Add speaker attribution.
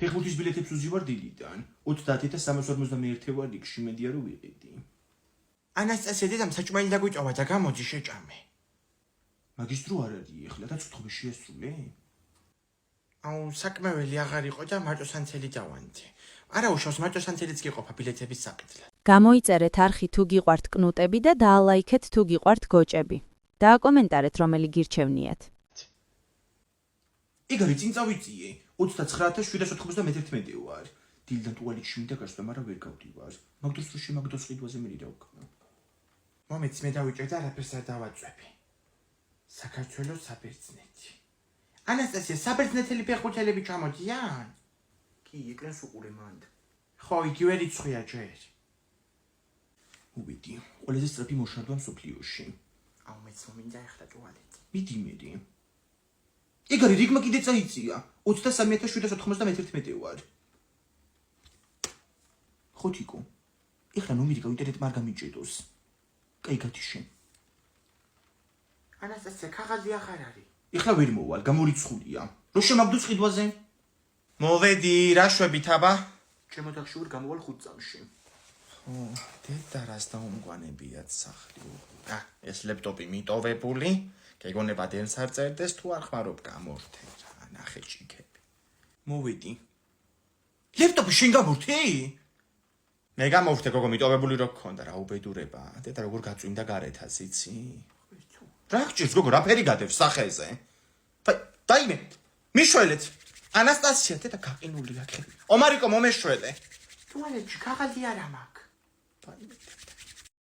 Speaker 1: ფეხბურთის ბილეთებს უზივარ დილიდან 30351 ვარ იქში მედია რომ ვიყიდი.
Speaker 2: ანასტასია დედამ საჭმელი დაგვიტოვა და გამოდი შეჭამე.
Speaker 1: მაგის დრო არ არის ეხლა და ცოტხები შეასრულე?
Speaker 2: აუ საკმეველი აღარ იყო და მარტოსანთელი დავანდი. არა უშავს მარტოსანთელიც გიყოფა ბილეთების საყიდლად.
Speaker 3: გამოიწერეთ არხი თუ გიყვართ კნუტები და დაალაიქეთ თუ გიყვართ გოჭები. დააკომენტარეთ რომელი გირჩევნიათ.
Speaker 1: იგარი წინ წავიწიე 39791 ვარ. დილიდან ტუალეტში მიდაგასვდა, მაგრამ ვერ გავდივარ. მაგდროს რო შემაგდოს ყიდვაზე მე დავკნა.
Speaker 2: მომეც მე დავიჭერ და არაფერს არ დავაწვევი. საქართველოს საბერძნეთი. ანასტასია საბერძნეთელი ფეხბურთელები ჩამოდიან?
Speaker 1: კი, ეკრანს უყურე მანდ.
Speaker 2: ხო, იგივე რიცხვია ჯერ.
Speaker 1: უბედი, ყველაზე სწრაფი მოშარდვა მსოფლიოში.
Speaker 2: აუ მეც მომინდა ეხლა ტუალეტი.
Speaker 1: მიდი მედი. იგარი რიგმა კიდე წაიწია 23791 ვარ. ხუთიკო. ეხლა ნომერი გაინტერნეტ არ გამიჭედოს. კაი გათიშე.
Speaker 2: ანასტასია ქაღალდი აღარ არის.
Speaker 1: ეხლა ვერ მოვალ, გამორიცხულია. რო შემაგდოს ყიდვაზე?
Speaker 2: მოვედი, რა შვებით აბა?
Speaker 1: ჩემო თახში ვარ გამოვალ 5 წამში.
Speaker 2: ხო, დედა რას დაუმგვანებიათ სახლი. ეს ლეპტოპი მიტოვებული. გეგონება დენს არ წერდეს თუ არ ხმარობ გამორთე რა, ნახე ჭიქები.
Speaker 1: მოვედი. ლეპტოპი შენ გამორთე?
Speaker 2: მე გამოვხდე გოგო მიტოვებული რო გქონდა რა უბედურება. დედა როგორ გაწვიმდა გარეთაც იცი? რა გჭირს გოგო, რა ფერი გადევს სახეზე? დაიმე, მიშველეთ. ანასტასია დედა გაყინულია ხელი. ომარიკო მომეშველე. ტუალეტში ქაღალდი არა მაქვს. დაიმე.